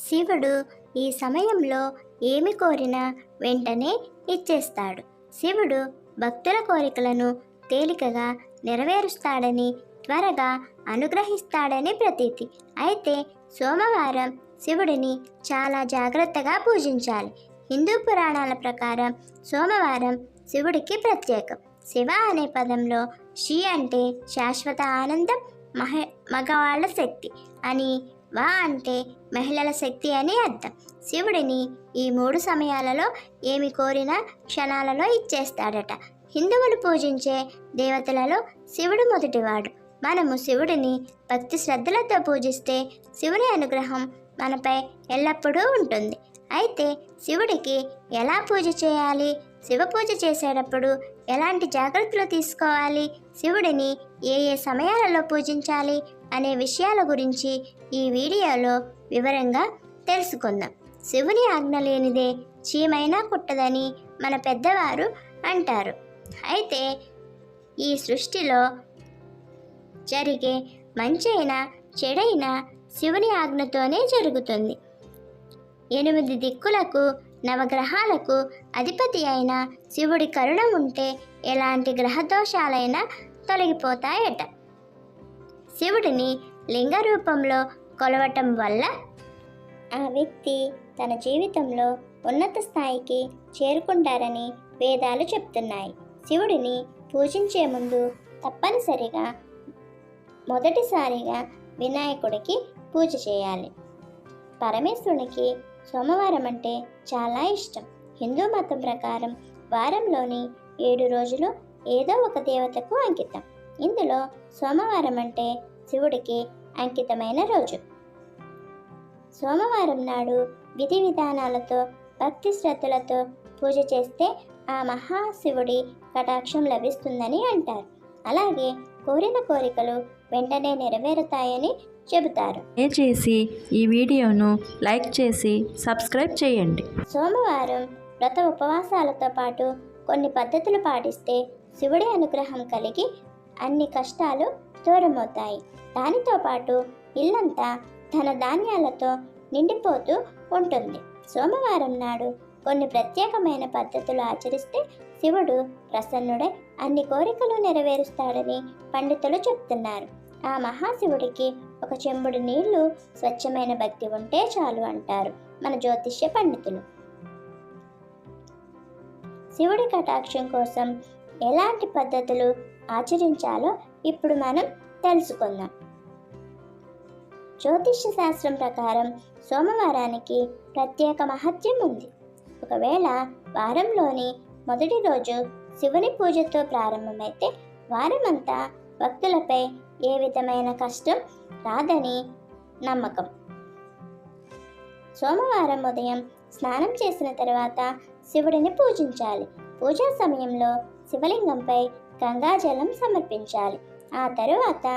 శివుడు ఈ సమయంలో ఏమి కోరినా వెంటనే ఇచ్చేస్తాడు. శివుడు భక్తుల కోరికలను తేలికగా నెరవేరుస్తాడని, త్వరగా అనుగ్రహిస్తాడని ప్రతీతి. అయితే సోమవారం శివుడిని చాలా జాగ్రత్తగా పూజించాలి. హిందూ పురాణాల ప్రకారం సోమవారం శివుడికి ప్రత్యేకం. శివ అనే పదంలో షి అంటే శాశ్వత ఆనందం, మగవాళ్ళ శక్తి అని, వా అంటే మహిళల శక్తి అని అర్థం. శివుడిని ఈ 3 సమయాలలో ఏమి కోరినా క్షణాలలో ఇచ్చేస్తాడట. హిందువులు పూజించే దేవతలలో శివుడు మొదటివాడు. మనము శివుడిని భక్తి శ్రద్ధలతో పూజిస్తే శివుని అనుగ్రహం మనపై ఎల్లప్పుడూ ఉంటుంది. అయితే శివుడికి ఎలా పూజ చేయాలి, శివ పూజ చేసేటప్పుడు ఎలాంటి జాగ్రత్తలు తీసుకోవాలి, శివుడిని ఏ ఏ సమయాలలో పూజించాలి అనే విషయాల గురించి ఈ వీడియోలో వివరంగా తెలుసుకుందాం. శివుని ఆజ్ఞ లేనిదే చీమైనా కుట్టదని మన పెద్దవారు అంటారు. అయితే ఈ సృష్టిలో జరిగే మంచైనా చెడైనా శివుని ఆజ్ఞతోనే జరుగుతుంది. 8 దిక్కులకు, నవగ్రహాలకు అధిపతి అయిన శివుడి కరుణ ఉంటే ఎలాంటి గ్రహదోషాలైనా తొలగిపోతాయట. శివుడిని లింగ రూపంలో కొలవటం వల్ల ఆ వ్యక్తి తన జీవితంలో ఉన్నత స్థాయికి చేరుకుంటారని వేదాలు చెప్తున్నాయి. శివుడిని పూజించే ముందు తప్పనిసరిగా మొదటిసారిగా వినాయకుడికి పూజ చేయాలి. పరమేశ్వరునికి సోమవారం అంటే చాలా ఇష్టం. హిందూ మతం ప్రకారం వారంలోని 7 రోజులు ఏదో ఒక దేవతకు అంకితం. ఇందులో సోమవారం అంటే శివుడికి అంకితమైన రోజు. సోమవారం నాడు విధి విధానాలతో, భక్తి శ్రద్ధలతో పూజ చేస్తే ఆ మహాశివుడి కటాక్షం లభిస్తుందని అంటారు. అలాగే కోరిన కోరికలు వెంటనే నెరవేరుతాయని చెబుతారు. దయచేసి ఈ వీడియోను లైక్ చేసి సబ్స్క్రైబ్ చేయండి. సోమవారం వ్రత ఉపవాసాలతో పాటు కొన్ని పద్ధతులు పాటిస్తే శివుడి అనుగ్రహం కలిగి అన్ని కష్టాలు దూరమవుతాయి. దానితో పాటు ఇల్లంతా ధన ధాన్యాలతో నిండిపోతూ ఉంటుంది. సోమవారం నాడు కొన్ని ప్రత్యేకమైన పద్ధతులు ఆచరిస్తే శివుడు ప్రసన్నుడై అన్ని కోరికలు నెరవేరుస్తాడని పండితులు చెప్తున్నారు. ఆ మహాశివుడికి ఒక చెంబుడు నీళ్లు, స్వచ్ఛమైన భక్తి ఉంటే చాలు అంటారు మన జ్యోతిష్య పండితులు. శివుడి కటాక్షం కోసం ఎలాంటి పద్ధతులు ఆచరించాలో ఇప్పుడు మనం తెలుసుకుందాం. జ్యోతిష్య శాస్త్రం ప్రకారం సోమవారానికి ప్రత్యేక మహత్యం ఉంది. ఒకవేళ వారంలోని మొదటి రోజు శివుని పూజతో ప్రారంభమైతే వారమంతా భక్తులపై ఏ విధమైన కష్టం రాదని నమ్మకం. సోమవారం ఉదయం స్నానం చేసిన తర్వాత శివుడిని పూజించాలి. పూజా సమయంలో శివలింగంపై గంగాజలం సమర్పించాలి. ఆ తరువాత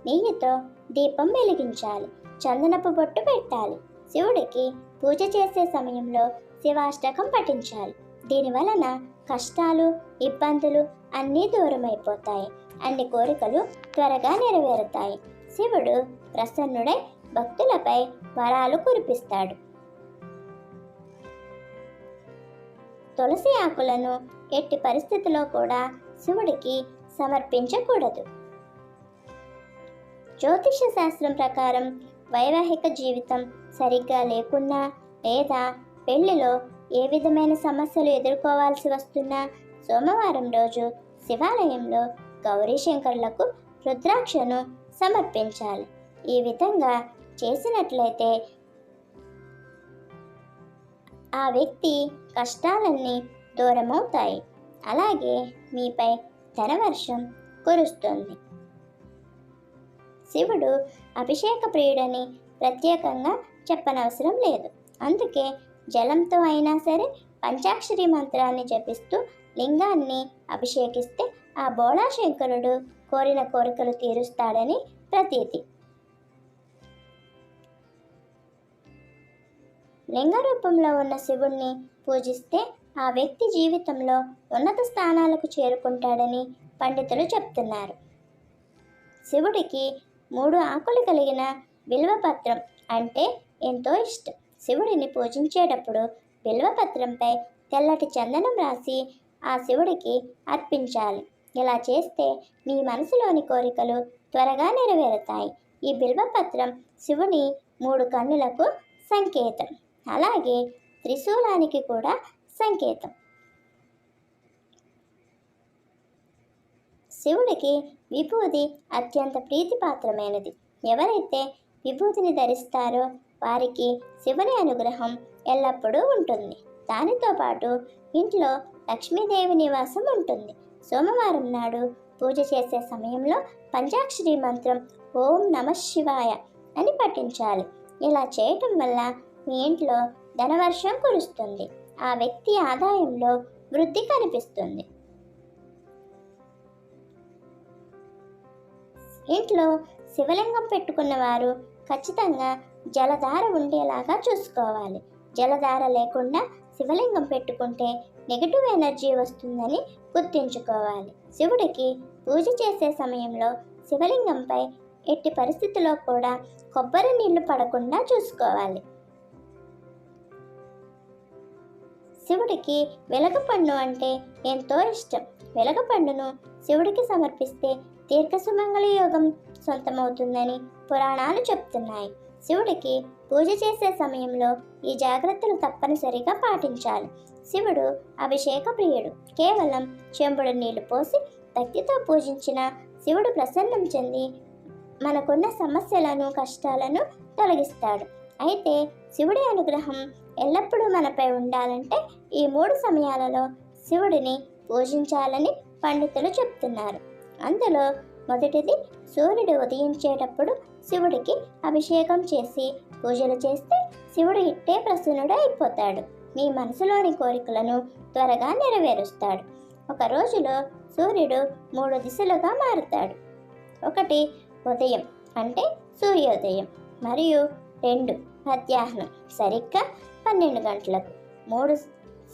నెయ్యితో దీపం వెలిగించాలి. చందనపు బొట్టు పెట్టాలి. శివుడికి పూజ చేసే సమయంలో శివాష్టకం పఠించాలి. దీనివలన కష్టాలు, ఇబ్బందులు అన్నీ దూరమైపోతాయి. అన్ని కోరికలు త్వరగా నెరవేరుతాయి. శివుడు ప్రసన్నుడై భక్తులపై వరాలు కురిపిస్తాడు. తులసి ఆకులను ఎట్టి పరిస్థితిలో కూడా శివుడికి సమర్పించకూడదు. జ్యోతిష శాస్త్రం ప్రకారం వైవాహిక జీవితం సరిగ్గా లేకున్నా లేదా పెళ్లిలో ఏ విధమైన సమస్యలు ఎదుర్కోవాల్సి వస్తున్నా సోమవారం రోజు శివాలయంలో గౌరీ శంకరులకు రుద్రాక్షను సమర్పించాలి. ఈ విధంగా చేసినట్లయితే ఆ వ్యక్తి కష్టాలన్నీ దూరమవుతాయి. అలాగే మీపై ధనవర్షం కురుస్తుంది. శివుడు అభిషేక ప్రియుడని ప్రత్యేకంగా చెప్పనవసరం లేదు. అందుకే జలంతో అయినా సరే పంచాక్షరి మంత్రాన్ని జపిస్తూ లింగాన్ని అభిషేకిస్తే ఆ బోళాశంకరుడు కోరిన కోరికలు తీరుస్తాడని ప్రతీతి. లింగ రూపంలో ఉన్న శివుణ్ణి పూజిస్తే ఆ వ్యక్తి జీవితంలో ఉన్నత స్థానాలకు చేరుకుంటాడని పండితులు చెప్తున్నారు. శివుడికి 3 ఆకులు కలిగిన బిల్వపత్రం అంటే ఎంతో ఇష్టం. శివుడిని పూజించేటప్పుడు బిల్వపత్రంపై తెల్లటి చందనం రాసి ఆ శివుడికి అర్పించాలి. ఇలా చేస్తే మీ మనసులోని కోరికలు త్వరగా నెరవేరుతాయి. ఈ బిల్వపత్రం శివుని 3 కన్నులకు సంకేతం, అలాగే త్రిశూలానికి కూడా సంకేతం. శివుడికి విభూది అత్యంత ప్రీతిపాత్రమైనది. ఎవరైతే విభూతిని ధరిస్తారో వారికి శివుని అనుగ్రహం ఎల్లప్పుడూ ఉంటుంది. దానితో పాటు ఇంట్లో లక్ష్మీదేవి నివాసం ఉంటుంది. సోమవారం నాడు పూజ చేసే సమయంలో పంచాక్షరి మంత్రం ఓం నమః శివాయ అని పఠించాలి. ఇలా చేయటం వల్ల మీ ఇంట్లో ధనవర్షం కురుస్తుంది. ఆ వ్యక్తి ఆదాయంలో వృద్ధి కనిపిస్తుంది. ఇంట్లో శివలింగం పెట్టుకున్న వారు ఖచ్చితంగా జలధార ఉండేలాగా చూసుకోవాలి. జలధార లేకుండా శివలింగం పెట్టుకుంటే నెగటివ్ ఎనర్జీ వస్తుందని గుర్తుంచుకోవాలి. శివుడికి పూజ చేసే సమయంలో శివలింగంపై ఎట్టి పరిస్థితుల్లో కూడా కొబ్బరి నీళ్లు పడకుండా చూసుకోవాలి. శివుడికి వెలగపండు అంటే ఎంతో ఇష్టం. వెలగపండును శివుడికి సమర్పిస్తే దీర్ఘసుమంగళ యోగం సొంతమవుతుందని పురాణాలు చెప్తున్నాయి. శివుడికి పూజ చేసే సమయంలో ఈ జాగ్రత్తలు తప్పనిసరిగా పాటించాలి. శివుడు అభిషేక ప్రియుడు. కేవలం చెంబుడు నీళ్లు పోసి భక్తితో పూజించిన శివుడు ప్రసన్నం చెంది మనకున్న సమస్యలను కష్టాలను తొలగిస్తాడు. అయితే శివుడి అనుగ్రహం ఎల్లప్పుడూ మనపై ఉండాలంటే ఈ 3 సమయాలలో శివుడిని పూజించాలని పండితులు చెప్తున్నారు. అందులో మొదటిది సూర్యుడు ఉదయించేటప్పుడు శివుడికి అభిషేకం చేసి పూజలు చేస్తే శివుడు ఇట్టే ప్రసన్నుడు అయిపోతాడు. మీ మనసులోని కోరికలను త్వరగా నెరవేరుస్తాడు. ఒక రోజులో సూర్యుడు 3 దిశలుగా మారుతాడు. 1 ఉదయం అంటే సూర్యోదయం, మరియు 2 మధ్యాహ్నం సరిగ్గా 12 గంటలకు, 3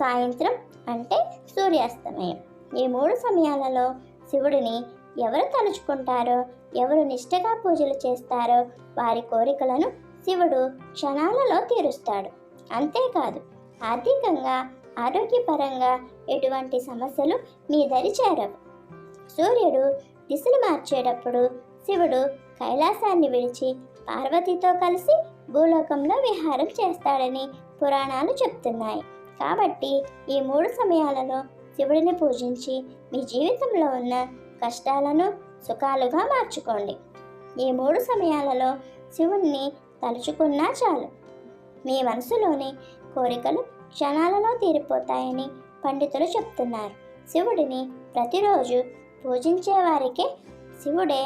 సాయంత్రం అంటే సూర్యాస్తమయం. ఈ 3 సమయాలలో శివుడిని ఎవరు తలుచుకుంటారో, ఎవరు నిష్ఠగా పూజలు చేస్తారో వారి కోరికలను శివుడు క్షణాలలో తీరుస్తాడు. అంతేకాదు, ఆర్థికంగా ఆరోగ్యపరంగా ఎటువంటి సమస్యలు మీ దరి చేరవు. సూర్యుడు దిశలు మార్చేటప్పుడు శివుడు కైలాసాన్ని విడిచి పార్వతితో కలిసి భూలోకంలో విహారం చేస్తాడని పురాణాలు చెప్తున్నాయి. కాబట్టి ఈ 3 సమయాలలో శివుడిని పూజించి మీ జీవితంలో ఉన్న కష్టాలను సుఖాలుగా మార్చుకోండి. ఈ 3 సమయాలలో శివుణ్ణి తలుచుకున్నా చాలు, మీ మనసులోని కోరికలు క్షణాలలో తీరిపోతాయని పండితులు చెప్తున్నారు. శివుడిని ప్రతిరోజు పూజించే వారికే శివుడే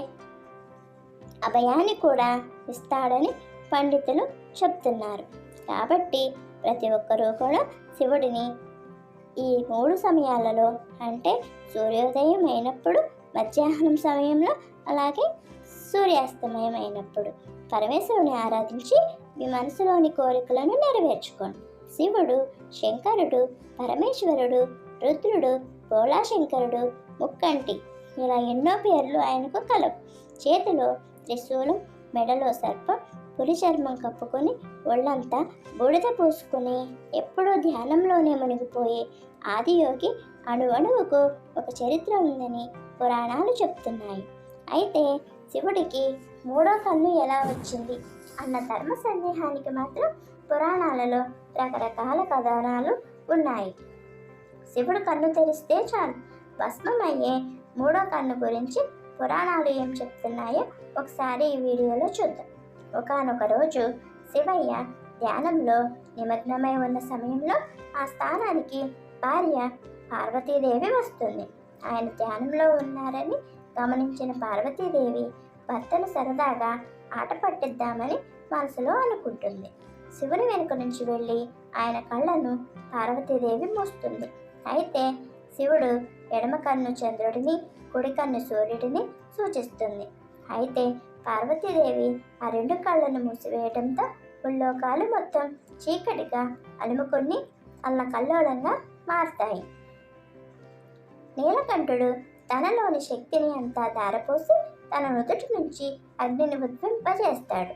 అభయాన్ని కూడా ఇస్తాడని పండితులు చెప్తున్నారు. కాబట్టి ప్రతి ఒక్కరూ కూడా శివుడిని ఈ 3 సమయాలలో అంటే సూర్యోదయం అయినప్పుడు, మధ్యాహ్నం సమయంలో, అలాగే సూర్యాస్తమయం అయినప్పుడు పరమేశ్వరుని ఆరాధించి మీ మనసులోని కోరికలను నెరవేర్చుకోండి. శివుడు శంకరుడు, పరమేశ్వరుడు, రుద్రుడు, భోళాశంకరుడు, ముక్కంటి ఇలా ఎన్నో పేర్లు ఆయనకు కలవు. చేతిలో త్రిశూలం, మెడలో సర్పం, పులి చర్మం కప్పుకొని ఒళ్ళంతా బూడిద పూసుకుని ఎప్పుడూ ధ్యానంలోనే మునిగిపోయే ఆదియోగి అణువణువుకు ఒక చరిత్ర ఉందని పురాణాలు చెప్తున్నాయి. అయితే శివుడికి 3వ కన్ను ఎలా వచ్చింది అన్న ధర్మ సందేహానికి మాత్రం పురాణాలలో రకరకాల కథనాలు ఉన్నాయి. శివుడు కన్ను తెరిస్తే చాలు భస్మమయ్యే 3వ కన్ను గురించి పురాణాలు ఏం చెప్తున్నాయో ఒకసారి ఈ వీడియోలో చూద్దాం. ఒకానొక రోజు శివయ్య ధ్యానంలో నిమగ్నమై ఉన్న సమయంలో ఆ స్థానానికి భార్య పార్వతీదేవి వస్తుంది. ఆయన ధ్యానంలో ఉన్నారని గమనించిన పార్వతీదేవి భర్తను సరదాగా ఆట పట్టిద్దామని మనసులో అనుకుంటుంది. శివుని వెనుక నుంచి వెళ్ళి ఆయన కళ్ళను పార్వతీదేవి మూస్తుంది. అయితే శివుడు ఎడమ కన్ను చంద్రుడిని, కుడి కన్ను సూర్యుడిని సూచిస్తుంది. అయితే పార్వతీదేవి ఆ 2 కళ్ళను మూసివేయడంతో ముల్లోకాలు మొత్తం చీకటిగా అలుముకొని అల్లకల్లోలంగా మారుతాయి. నీలకంఠుడు తనలోని శక్తిని అంతా ధారపోసి తన నుదుటి నుంచి అగ్నిని ఉద్భవింపజేస్తాడు.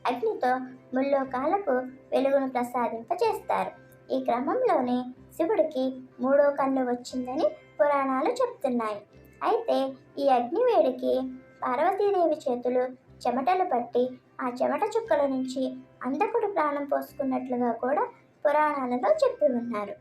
అగ్నితో ముల్లోకాలకు వెలుగును ప్రసాదింపచేస్తారు. ఈ క్రమంలోనే శివుడికి 3వ కన్ను వచ్చిందని పురాణాలు చెప్తున్నాయి. అయితే ఈ అగ్ని వేడికి పార్వతీదేవి చేతులు చెమటలు పట్టి ఆ చెమట చుక్కల నుంచి అంధకుడు ప్రాణం పోసుకున్నట్లుగా కూడా పురాణాలలో చెప్పి ఉన్నారు.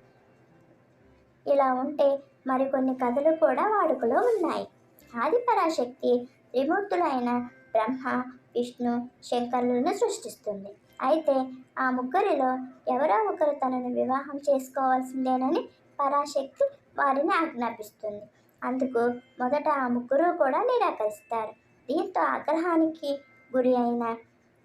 ఇలా ఉంటే మరికొన్ని కథలు కూడా వాడుకలో ఉన్నాయి. ఆది పరాశక్తి త్రిమూర్తులైన బ్రహ్మ, విష్ణు, శంకరులను సృష్టిస్తుంది. అయితే ఆ ముగ్గురిలో ఎవరో ఒకరు తనను వివాహం చేసుకోవాల్సిందేనని పరాశక్తి వారిని ఆజ్ఞాపిస్తుంది. అందుకు మొదట ఆ ముగ్గురు కూడా నిరాకరిస్తారు. దీంతో ఆగ్రహానికి గురి అయిన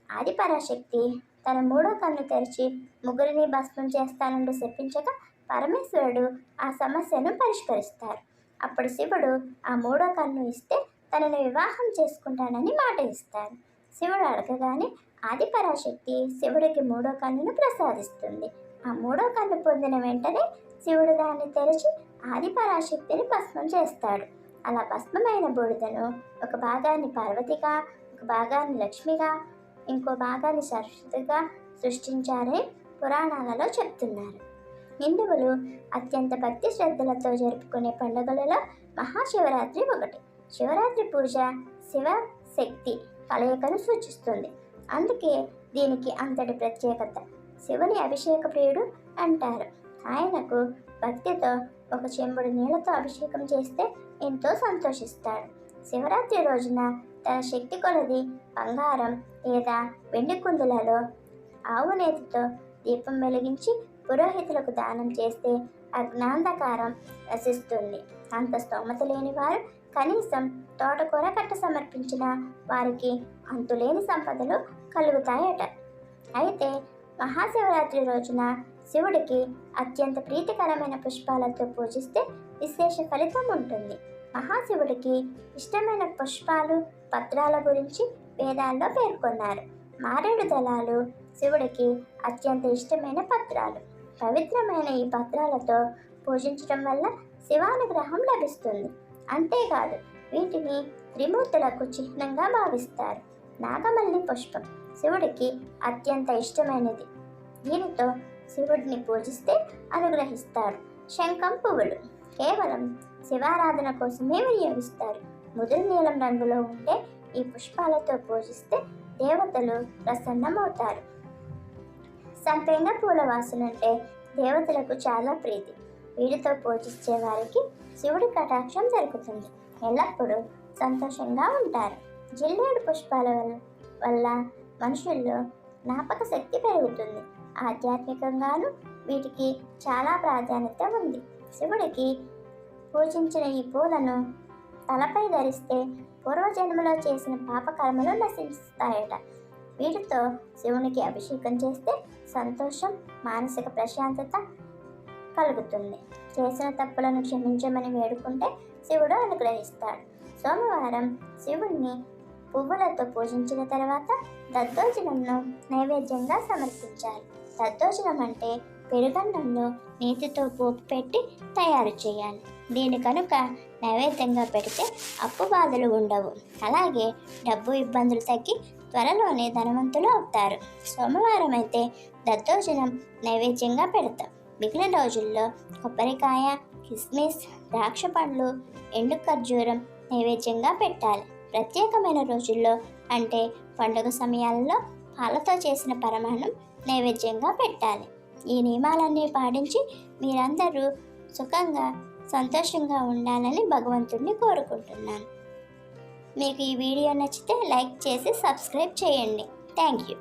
ఆది పరాశక్తి తన 3వ కన్ను తెరిచి ముగ్గురిని భస్మం చేస్తానంటూ శపించగా పరమేశ్వరుడు ఆ సమస్యను పరిష్కరిస్తారు. అప్పుడు శివుడు ఆ 3వ కన్ను ఇస్తే తనను వివాహం చేసుకుంటానని మాట ఇస్తారు. శివుడు అడగగానే ఆది పరాశక్తి శివుడికి 3వ కన్నును ప్రసాదిస్తుంది. ఆ 3వ కన్ను పొందిన వెంటనే శివుడు దాన్ని తెరిచి ఆది పరాశక్తిని భస్మం చేస్తాడు. అలా భస్మమైన బూడిదను ఒక భాగాన్ని పార్వతిగా, ఒక భాగాన్ని లక్ష్మిగా, ఇంకో భాగాన్ని సరస్వతిగా సృష్టించారని పురాణాలలో చెప్తున్నారు. హిందువులు అత్యంత భక్తి శ్రద్ధలతో జరుపుకునే పండుగలలో మహాశివరాత్రి ఒకటి. శివరాత్రి పూజ శివ శక్తి కలయికను సూచిస్తుంది. అందుకే దీనికి అంతటి ప్రత్యేకత. శివుని అభిషేక ప్రియుడు అంటారు. ఆయనకు భక్తితో ఒక చెంబుడు నీళ్లతో అభిషేకం చేస్తే ఎంతో సంతోషిస్తాడు. శివరాత్రి రోజున తన శక్తి కొలది బంగారం లేదా వెండి కుందులలో ఆవు నేతితో దీపం వెలిగించి పురోహితులకు దానం చేస్తే అజ్ఞాంధకారం నశిస్తుంది. అంత స్తోమత లేని వారు కనీసం తోటకూర కట్ట సమర్పించిన వారికి అంతులేని సంపదలు కలుగుతాయట. అయితే మహాశివరాత్రి రోజున శివుడికి అత్యంత ప్రీతికరమైన పుష్పాలతో పూజిస్తే విశేష ఫలితం ఉంటుంది. మహాశివుడికి ఇష్టమైన పుష్పాలు, పత్రాల గురించి వేదాల్లో పేర్కొన్నారు. మారేడు దళాలు శివుడికి అత్యంత ఇష్టమైన పత్రాలు. పవిత్రమైన ఈ పత్రాలతో పూజించడం వల్ల శివానుగ్రహం లభిస్తుంది. అంతేకాదు వీటిని త్రిమూర్తులకు చిహ్నంగా భావిస్తారు. నాగమల్లి పుష్పం శివుడికి అత్యంత ఇష్టమైనది. దీనితో శివుడిని పూజిస్తే అనుగ్రహిస్తారు. శంఖం పువ్వులు కేవలం శివారాధన కోసమే వినియోగిస్తారు. ముదురు నీలం రంగులో ఉండే ఈ పుష్పాలతో పూజిస్తే దేవతలు ప్రసన్నమవుతారు. సంపంగ పూల వాసనంటే దేవతలకు చాలా ప్రీతి. వీటితో పూజించే వారికి శివుడి కటాక్షం జరుగుతుంది. ఎల్లప్పుడూ సంతోషంగా ఉంటారు. జిల్లేడు పుష్పాల వల్ల మనుషుల్లో జ్ఞాపక శక్తి పెరుగుతుంది. ఆధ్యాత్మికంగాను వీటికి చాలా ప్రాధాన్యత ఉంది. శివుడికి పూజించిన ఈ పూలను తలపై ధరిస్తే పూర్వజన్మలో చేసిన పాపకర్మలు నశిస్తాయట. వీటితో శివునికి అభిషేకం చేస్తే సంతోషం, మానసిక ప్రశాంతత కలుగుతుంది. చేసిన తప్పులను క్షమించమని వేడుకుంటే శివుడు అనుగ్రహిస్తాడు. సోమవారం శివుణ్ణి పువ్వులతో పూజించిన తర్వాత దద్దోజనంను నైవేద్యంగా సమర్పించాలి. దద్దోజనం అంటే పెరుగన్నంలో నేతితో పోపు పెట్టి తయారు చేయాలి. దీని కనుక నైవేద్యంగా పెడితే అప్పు బాధలు ఉండవు. అలాగే డబ్బు ఇబ్బందులు తగ్గి త్వరలోనే ధనవంతులు అవుతారు. సోమవారం అయితే దద్దోజనం నైవేద్యంగా పెడతాం. మిగిలిన రోజుల్లో కొబ్బరికాయ, కిస్మిస్, ద్రాక్ష పండ్లు, ఎండు ఖర్జూరం నైవేద్యంగా పెట్టాలి. ప్రత్యేకమైన రోజుల్లో అంటే పండుగ సమయాల్లో పాలతో చేసిన పరమాన్నం నైవేద్యంగా పెట్టాలి. ఈ నియమాలన్నీ పాటించి మీరందరూ సుఖంగా, సంతోషంగా ఉండాలని భగవంతుడిని కోరుకుంటున్నాను. మీకు ఈ వీడియో నచ్చితే లైక్ చేసి సబ్స్క్రైబ్ చేయండి. Thank you.